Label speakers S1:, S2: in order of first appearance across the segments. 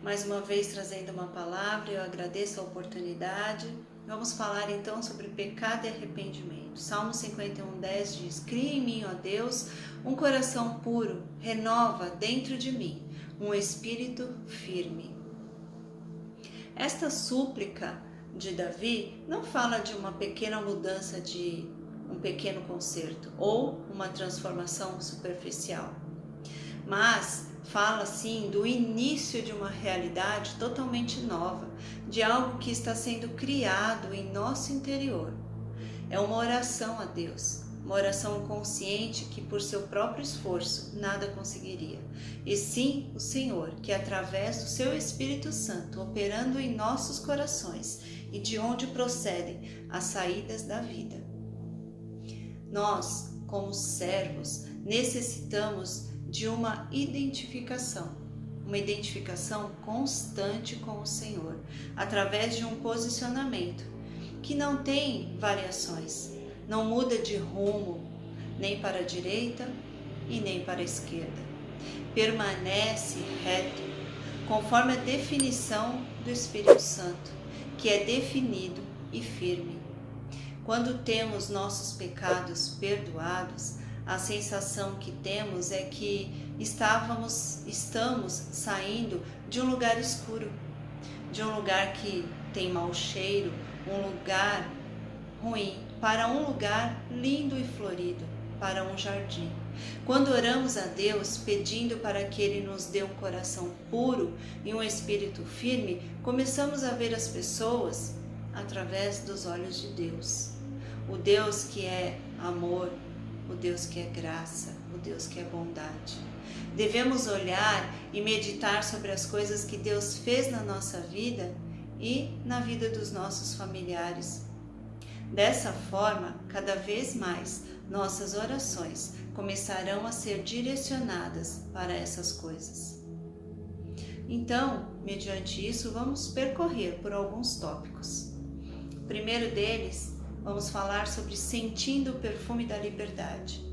S1: mais uma vez trazendo uma palavra. Eu agradeço a oportunidade. Vamos falar então sobre pecado e arrependimento. Salmo 51:10 diz: Cria em mim, ó Deus, um coração puro, renova dentro de mim um espírito firme. Esta súplica de Davi não fala de uma pequena mudança, de um pequeno conserto ou uma transformação superficial, mas fala sim do início de uma realidade totalmente nova, de algo que está sendo criado em nosso interior. É uma oração a Deus, uma oração consciente que por seu próprio esforço nada conseguiria, e sim o Senhor, que através do seu Espírito Santo operando em nossos corações e de onde procedem as saídas da vida. Nós, como servos, necessitamos de uma identificação constante com o Senhor, através de um posicionamento que não tem variações, não muda de rumo, nem para a direita e nem para a esquerda. Permanece reto, conforme a definição do Espírito Santo, que é definido e firme. Quando temos nossos pecados perdoados, a sensação que temos é que estamos saindo de um lugar escuro, de um lugar que tem mau cheiro, um lugar ruim, para um lugar lindo e florido, para um jardim. Quando oramos a Deus pedindo para que Ele nos dê um coração puro e um espírito firme, começamos a ver as pessoas através dos olhos de Deus. O Deus que é amor, o Deus que é graça, o Deus que é bondade. Devemos olhar e meditar sobre as coisas que Deus fez na nossa vida e na vida dos nossos familiares. Dessa forma, cada vez mais, nossas orações começarão a ser direcionadas para essas coisas. Então, mediante isso, vamos percorrer por alguns tópicos. O primeiro deles, vamos falar sobre sentindo o perfume da liberdade.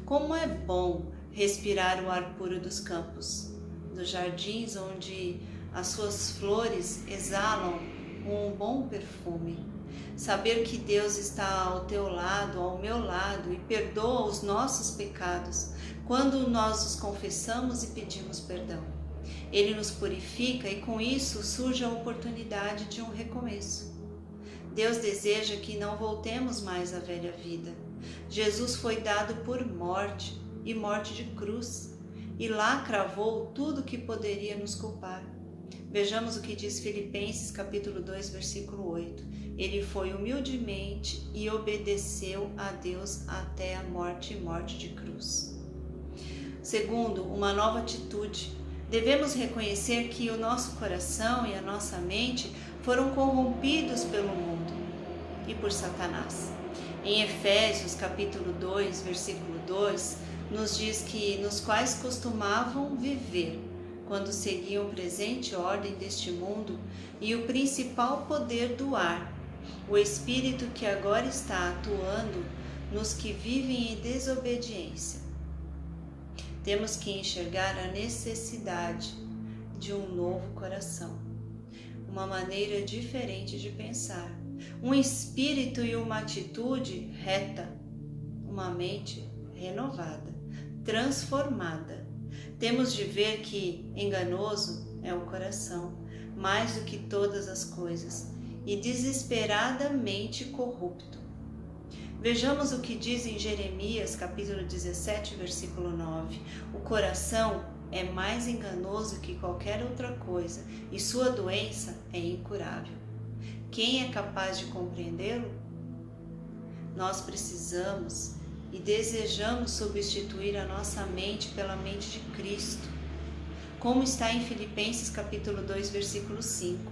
S1: Como é bom respirar o ar puro dos campos, dos jardins onde as suas flores exalam um bom perfume. Saber que Deus está ao teu lado, ao meu lado e perdoa os nossos pecados quando nós os confessamos e pedimos perdão. Ele nos purifica e com isso surge a oportunidade de um recomeço. Deus deseja que não voltemos mais à velha vida. Jesus foi dado por morte e morte de cruz, e lá cravou tudo que poderia nos culpar. Vejamos o que diz Filipenses capítulo 2, versículo 8. Ele foi humildemente e obedeceu a Deus até a morte e morte de cruz. Segundo, uma nova atitude. Devemos reconhecer que o nosso coração e a nossa mente foram corrompidos pelo mundo e por Satanás. Em Efésios capítulo 2, versículo 2, nos diz que nos quais costumavam viver, quando seguiam a presente ordem deste mundo e o principal poder do ar, o espírito que agora está atuando nos que vivem em desobediência. Temos que enxergar a necessidade de um novo coração, uma maneira diferente de pensar, um espírito e uma atitude reta, uma mente renovada, transformada. Temos de ver que enganoso é o coração, mais do que todas as coisas, e desesperadamente corrupto. Vejamos o que diz em Jeremias, capítulo 17, versículo 9. O coração é mais enganoso que qualquer outra coisa, e sua doença é incurável. Quem é capaz de compreendê-lo? Nós precisamos e desejamos substituir a nossa mente pela mente de Cristo, como está em Filipenses capítulo 2, versículo 5.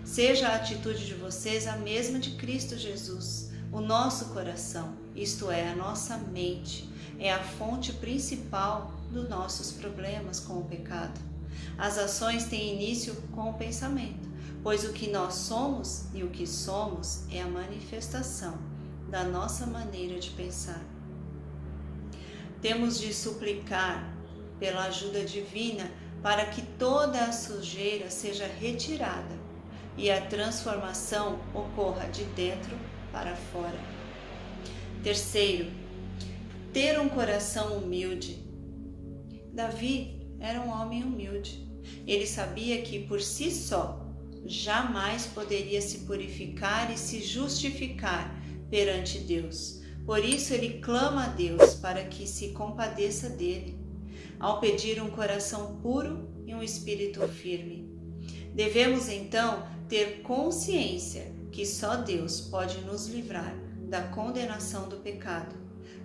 S1: Seja a atitude de vocês a mesma de Cristo Jesus. O nosso coração, isto é, a nossa mente, é a fonte principal dos nossos problemas com o pecado. As ações têm início com o pensamento, pois o que nós somos e o que somos é a manifestação da nossa maneira de pensar. Temos de suplicar pela ajuda divina para que toda a sujeira seja retirada e a transformação ocorra de dentro para fora. Terceiro, ter um coração humilde. Davi era um homem humilde. Ele sabia que por si só jamais poderia se purificar e se justificar perante Deus. Por isso ele clama a Deus para que se compadeça dele, ao pedir um coração puro e um espírito firme. Devemos então ter consciência que só Deus pode nos livrar da condenação do pecado.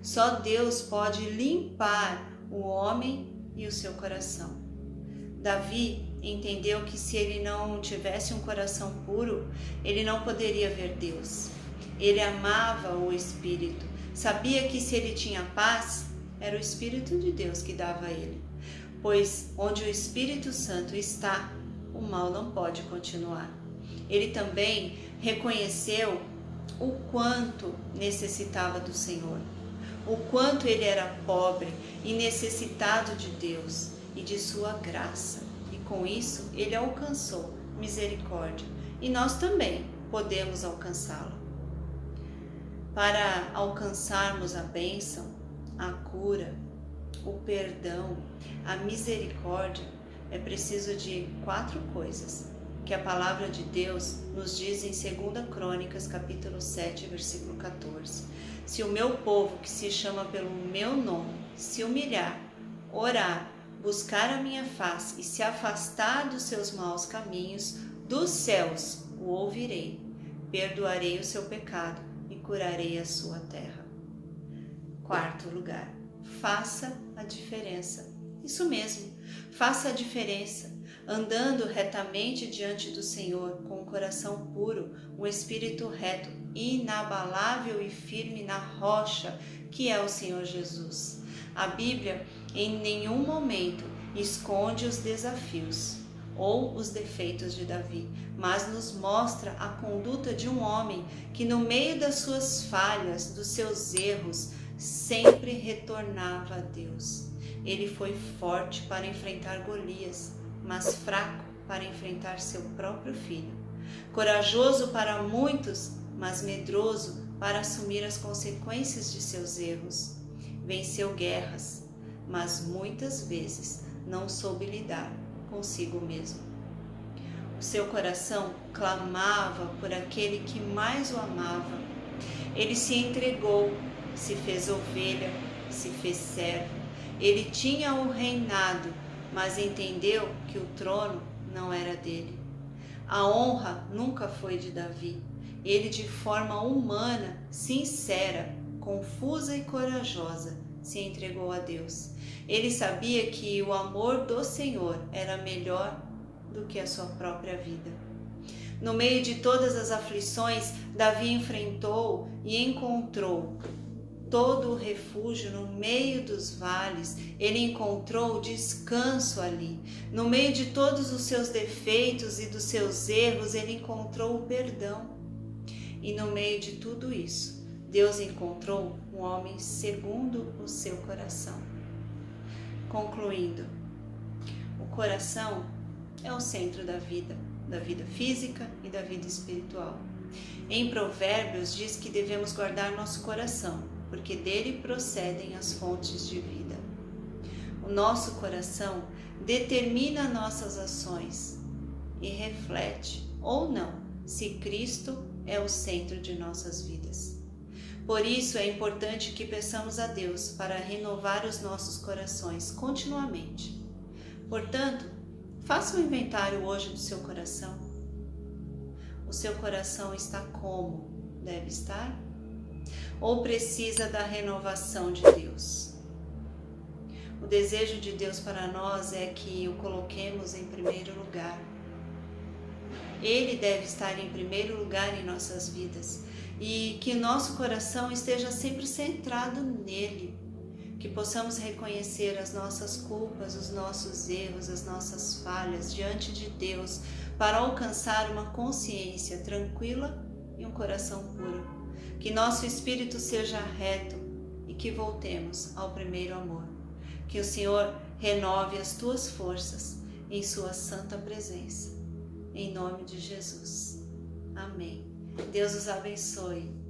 S1: Só Deus pode limpar o homem e o seu coração. Davi entendeu que se ele não tivesse um coração puro, ele não poderia ver Deus. Ele amava o Espírito, sabia que se ele tinha paz, era o Espírito de Deus que dava a ele. Pois onde o Espírito Santo está, o mal não pode continuar. Ele também reconheceu o quanto necessitava do Senhor, o quanto ele era pobre e necessitado de Deus e de sua graça. E com isso ele alcançou misericórdia. E nós também podemos alcançá-la. Para alcançarmos a bênção, a cura, o perdão, a misericórdia, é preciso de 4 coisas que a palavra de Deus nos diz em 2 Crônicas, capítulo 7, versículo 14. Se o meu povo, que se chama pelo meu nome, se humilhar, orar, buscar a minha face e se afastar dos seus maus caminhos, dos céus o ouvirei, perdoarei o seu pecado e curarei a sua terra. 4º lugar, faça a diferença. Isso mesmo, faça a diferença, andando retamente diante do Senhor, com um coração puro, um espírito reto, inabalável e firme na rocha, que é o Senhor Jesus. A Bíblia em nenhum momento esconde os desafios ou os defeitos de Davi, mas nos mostra a conduta de um homem que, no meio das suas falhas, dos seus erros, sempre retornava a Deus. Ele foi forte para enfrentar Golias, mas fraco para enfrentar seu próprio filho. Corajoso para muitos, mas medroso para assumir as consequências de seus erros. Venceu guerras, mas muitas vezes não soube lidar consigo mesmo. O seu coração clamava por aquele que mais o amava. Ele se entregou, se fez ovelha, se fez servo. Ele tinha o reinado, mas entendeu que o trono não era dele. A honra nunca foi de Davi. Ele, de forma humana, sincera, confusa e corajosa, se entregou a Deus. Ele sabia que o amor do Senhor era melhor do que a sua própria vida. No meio de todas as aflições, Davi enfrentou e encontrou todo o refúgio no meio dos vales. Ele encontrou descanso ali. No meio de todos os seus defeitos e dos seus erros, ele encontrou o perdão. E no meio de tudo isso, Deus encontrou um homem segundo o seu coração. Concluindo, o coração é o centro da vida física e da vida espiritual. Em Provérbios diz que devemos guardar nosso coração, porque dele procedem as fontes de vida. O nosso coração determina nossas ações e reflete, ou não, se Cristo é o centro de nossas vidas. Por isso é importante que peçamos a Deus para renovar os nossos corações continuamente. Portanto, faça um inventário hoje do seu coração. O seu coração está como deve estar? Ou precisa da renovação de Deus? O desejo de Deus para nós é que o coloquemos em primeiro lugar. Ele deve estar em primeiro lugar em nossas vidas e que nosso coração esteja sempre centrado nele, que possamos reconhecer as nossas culpas, os nossos erros, as nossas falhas diante de Deus para alcançar uma consciência tranquila e um coração puro, que nosso espírito seja reto e que voltemos ao primeiro amor. Que o Senhor renove as tuas forças em sua santa presença. Em nome de Jesus. Amém. Deus os abençoe.